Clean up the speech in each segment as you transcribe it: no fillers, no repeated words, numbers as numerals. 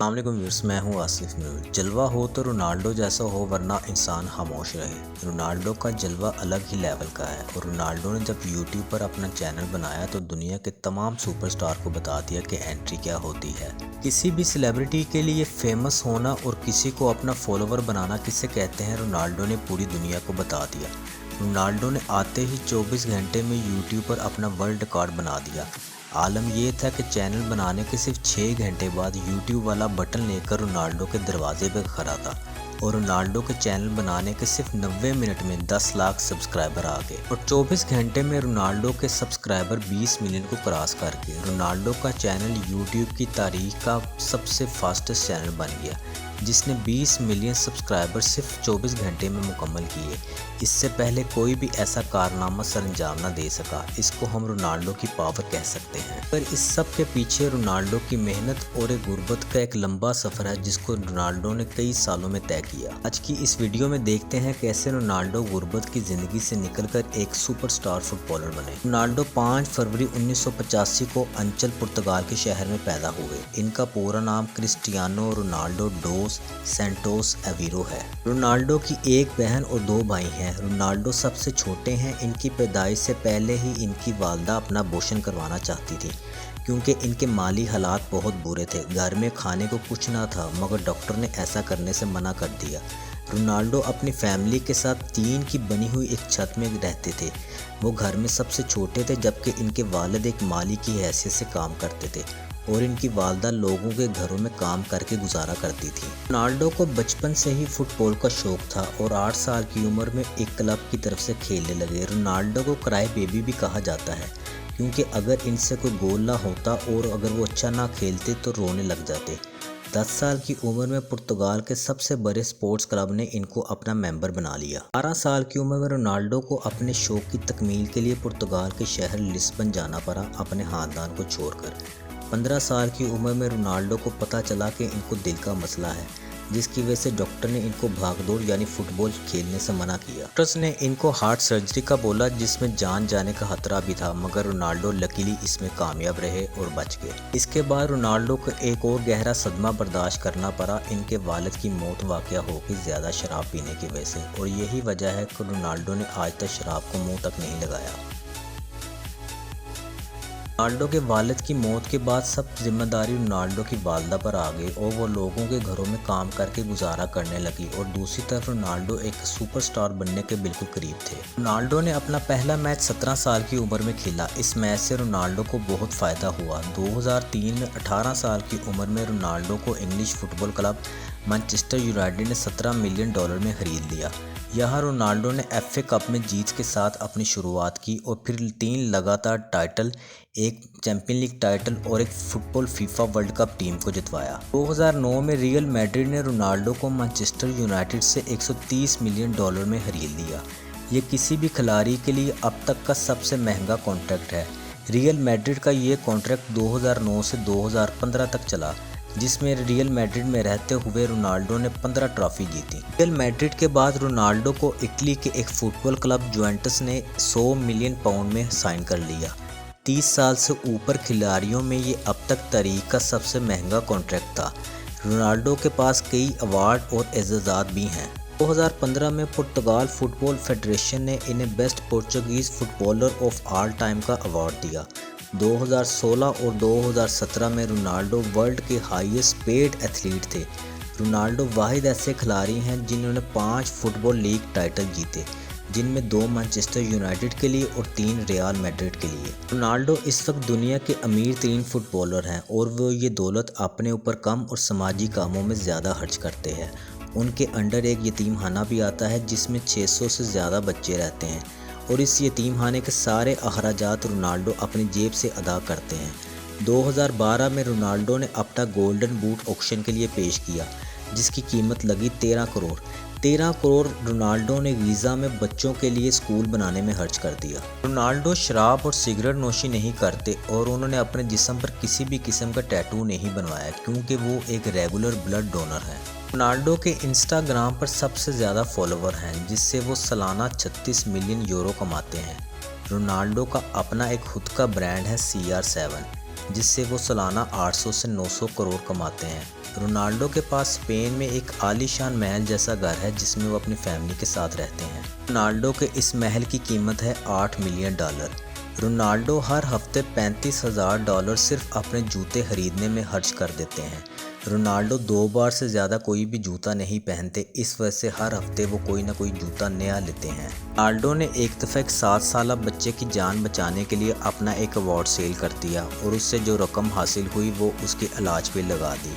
अस्सलाम वालेकुम व्यूअर्स, मैं हूं आसिफ नूर। जलवा हो तो रोनाल्डो जैसा हो, वरना इंसान खामोश रहे। रोनाल्डो का जलवा अलग ही लेवल का है और रोनाल्डो ने जब यूट्यूब पर अपना चैनल बनाया तो दुनिया के तमाम सुपरस्टार को बता दिया कि एंट्री क्या होती है। किसी भी सेलिब्रिटी के लिए फेमस होना और किसी को अपना फॉलोवर बनाना किसे कहते हैं, रोनाल्डो ने पूरी दुनिया को बता दिया। रोनाल्डो ने आते ही 24 घंटे में यूट्यूब पर अपना वर्ल्ड रिकॉर्ड बना दिया। आलम ये था कि चैनल बनाने के सिर्फ 6 घंटे बाद यूट्यूब वाला बटन लेकर रोनाल्डो के दरवाजे पर खड़ा था और रोनाल्डो के चैनल बनाने के सिर्फ 90 मिनट में 10 लाख सब्सक्राइबर आ गए और 24 घंटे में रोनाल्डो के सब्सक्राइबर 20 मिलियन को क्रॉस करके रोनाल्डो का चैनल यूट्यूब की तारीख का सबसे फास्टेस्ट चैनल बन गया, जिसने 20 मिलियन सब्सक्राइबर सिर्फ 24 घंटे में मुकम्मल किए। इससे पहले कोई भी ऐसा कारनामा सरंजाम न दे सका। इसको हम रोनाल्डो की पावर कह सकते हैं। पर इस सब के पीछे रोनाल्डो की मेहनत और एक गुर्बत का एक लंबा सफ़र है, जिसको रोनाल्डो ने कई सालों में तय किया। आज की इस वीडियो में देखते हैं कैसे रोनाल्डो गुर्बत की ज़िंदगी से निकलकर एक सुपरस्टार फुटबॉलर बने। रोनाल्डो 5 फरवरी 1985 को अंचल पुर्तगाल के शहर में पैदा हुए। इनका पूरा नाम क्रिस्टियानो रोनाल्डो डोस सेंटोस एवीरो है। रोनाल्डो की एक बहन और 2 भाई हैं। रोनाल्डो सबसे छोटे हैं। इनकी पैदाइश से पहले ही इनकी वालदा अपना अबॉर्शन करवाना चाहती थी, क्योंकि इनके माली हालात बहुत बुरे थे। घर में खाने को कुछ ना था, मगर डॉक्टर ने ऐसा करने से मना कर दिया। रोनाल्डो अपनी फैमिली के साथ टीन की बनी हुई एक छत में रहते थे। वो घर में सबसे छोटे थे, जबकि इनके वालिद एक माली की हैसियत से काम करते थे और इनकी वालदा लोगों के घरों में काम करके गुजारा करती थी। रोनाल्डो को बचपन से ही फुटबॉल का शौक था और 8 साल की उम्र में एक क्लब की तरफ से खेलने लगे। रोनाल्डो को क्राई बेबी भी कहा जाता है, क्योंकि अगर इनसे कोई गोल ना होता और अगर वो अच्छा ना खेलते तो रोने लग जाते। 10 साल की उम्र में पुर्तगाल के सबसे बड़े स्पोर्ट्स क्लब ने इनको अपना मेंबर बना लिया। 12 साल की उम्र में रोनाल्डो को अपने शौक की तकमील के लिए पुर्तगाल के शहर लिस्बन जाना पड़ा, अपने खानदान को छोड़कर। 15 साल की उम्र में रोनाल्डो को पता चला कि इनको दिल का मसला है, जिसकी वजह से डॉक्टर ने इनको भागदौड़ यानी फुटबॉल खेलने से मना किया। डॉक्टर्स ने इनको हार्ट सर्जरी का बोला, जिसमें जान जाने का खतरा भी था, मगर रोनाल्डो लकीली इसमें कामयाब रहे और बच गए। इसके बाद रोनाल्डो को एक और गहरा सदमा बर्दाश्त करना पड़ा। इनके वालिद की मौत वाक़या हो गई ज़्यादा शराब पीने की वजह से, और यही वजह है कि रोनाल्डो ने आज तक शराब को मुँह तक नहीं लगाया। रोनाल्डो के वालिद की मौत के बाद सब जिम्मेदारी रोनाल्डो की वालदा पर आ गई और वो लोगों के घरों में काम करके गुजारा करने लगी, और दूसरी तरफ रोनाल्डो एक सुपरस्टार बनने के बिल्कुल करीब थे। रोनाल्डो ने अपना पहला मैच 17 साल की उम्र में खेला। इस मैच से रोनाल्डो को बहुत फ़ायदा हुआ। 2003 में 18 साल की उम्र में रोनाल्डो को English football club Manchester United ने $17 मिलियन में खरीद लिया। यहाँ रोनाल्डो ने FA कप में जीत के साथ अपनी शुरुआत की और फिर 3 लगातार टाइटल, एक चैंपियन लीग टाइटल और एक football FIFA world cup team को जितवाया। 2009 में रियल मैड्रिड ने रोनाल्डो को मैनचेस्टर यूनाइटेड से $130 मिलियन में खरीद लिया। ये किसी भी खिलाड़ी के लिए अब तक का सबसे महंगा कॉन्ट्रैक्ट है। रियल मैड्रिड का ये कॉन्ट्रैक्ट 2009 से 2015 तक चला, जिसमें रियल मैड्रिड में रहते हुए रोनाल्डो ने 15 ट्रॉफी जीती। रियल मैड्रिड के बाद रोनाल्डो को इटली के एक फुटबॉल क्लब जुवेंटस ने £100 मिलियन में साइन कर लिया। 30 साल से ऊपर खिलाड़ियों में ये अब तक तारीख का सबसे महंगा कॉन्ट्रैक्ट था। रोनाल्डो के पास कई अवार्ड और एजाज़ात भी हैं। 2015 में पुर्तगाल फुटबॉल फेडरेशन ने इन्हें best Portuguese footballer of all time का अवार्ड दिया। 2016 और 2017 में रोनाल्डो वर्ल्ड के हाईएस्ट पेड एथलीट थे। रोनाल्डो वाहिद ऐसे खिलाड़ी हैं जिन्होंने 5 फुटबॉल लीग टाइटल जीते, जिनमें 2 मैनचेस्टर यूनाइटेड के लिए और 3 रियल मैड्रिड के लिए। रोनाल्डो इस वक्त दुनिया के अमीर 3 फुटबॉलर हैं और वो ये दौलत अपने ऊपर कम और समाजी कामों में ज़्यादा खर्च करते हैं। उनके अंडर एक यतीम खाना भी आता है, जिसमें 600 से ज़्यादा बच्चे रहते हैं, और इस यतीम खाने के सारे अखराजात रोनाल्डो अपनी जेब से अदा करते हैं। 2012 में रोनाल्डो ने अपना गोल्डन बूट ऑक्शन के लिए पेश किया, जिसकी कीमत लगी 13 करोड़। 13 करोड़ रोनाल्डो ने वीज़ा में बच्चों के लिए स्कूल बनाने में खर्च कर दिया। रोनाल्डो शराब और सिगरेट नोशी नहीं करते और उन्होंने अपने जिस्म पर किसी भी किस्म का टैटू नहीं बनवाया, क्योंकि वो एक रेगुलर ब्लड डोनर है। रोनाल्डो के इंस्टाग्राम पर सबसे ज़्यादा फॉलोवर हैं, जिससे वो सालाना 36 मिलियन यूरो कमाते हैं। रोनाल्डो का अपना एक खुद का ब्रांड है CR7, जिससे वो सालाना 800 से 900 करोड़ कमाते हैं। रोनाल्डो के पास स्पेन में एक आलीशान महल जैसा घर है जिसमें वो अपनी फैमिली के साथ रहते हैं। रोनाल्डो के इस महल की कीमत है $8 मिलियन। रोनाल्डो हर हफ्ते $35,000 सिर्फ अपने जूते खरीदने में खर्च कर देते हैं। रोनाल्डो 2 बार से ज़्यादा कोई भी जूता नहीं पहनते, इस वजह से हर हफ्ते वो कोई ना कोई जूता नया लेते हैं। रोनाल्डो ने एक दफ़ा एक 7 साल बच्चे की जान बचाने के लिए अपना एक अवार्ड सेल कर दिया और उससे जो रकम हासिल हुई वो उसके इलाज पे लगा दी।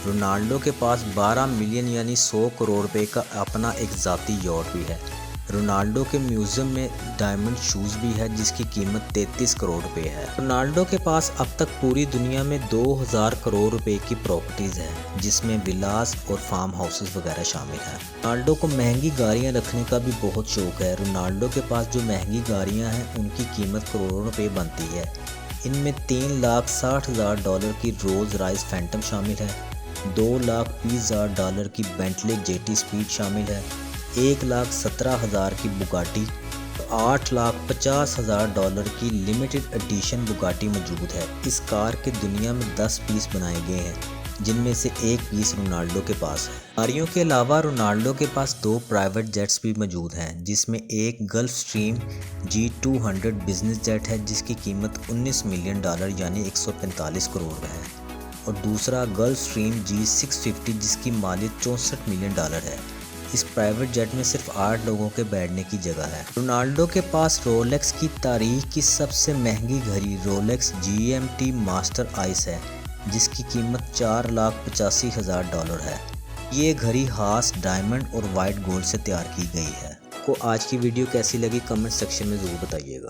रोनाल्डो के पास 12 मिलियन यानी 100 करोड़ रुपए का अपना एक ज़ाती यॉट भी है। रोनाल्डो के म्यूज़ियम में डायमंड शूज़ भी है जिसकी कीमत 33 करोड़ रुपए है। रोनाल्डो के पास अब तक पूरी दुनिया में 2000 करोड़ रुपए की प्रॉपर्टीज़ है जिसमें विलास और फार्म हाउसेस वगैरह शामिल हैं। रोनाल्डो को महंगी गाड़ियाँ रखने का भी बहुत शौक है। रोनाल्डो के पास जो महंगी गाड़ियाँ हैं उनकी कीमत करोड़ों रुपए बनती है। इनमें $3,60,000 की रोल्स रॉयस फैंटम शामिल है, $2,20,000 की बेंटले जेटी स्पीड शामिल है, $1,17,000 की बुगाटी, $8,50,000 की लिमिटेड एडिशन बुगाटी मौजूद है। इस कार के दुनिया में 10 पीस बनाए गए हैं जिनमें से एक पीस रोनाल्डो के पास है। गाड़ियों के अलावा रोनाल्डो के पास 2 प्राइवेट जेट्स भी मौजूद हैं जिसमें एक gulf stream G200 business jet है जिसकी कीमत $19 मिलियन यानी 145 करोड़ है और दूसरा गल्फ स्ट्रीम G650 जिसकी मालियत $64 मिलियन है। इस प्राइवेट जेट में सिर्फ 8 लोगों के बैठने की जगह है। रोनाल्डो के पास रोलेक्स की तारीख की सबसे महंगी घड़ी रोलेक्स GMT मास्टर आइस है जिसकी कीमत $4,85,000 है। ये घड़ी हास डायमंड और वाइट गोल्ड से तैयार की गई है। आपको आज की वीडियो कैसी लगी कमेंट सेक्शन में ज़रूर बताइएगा।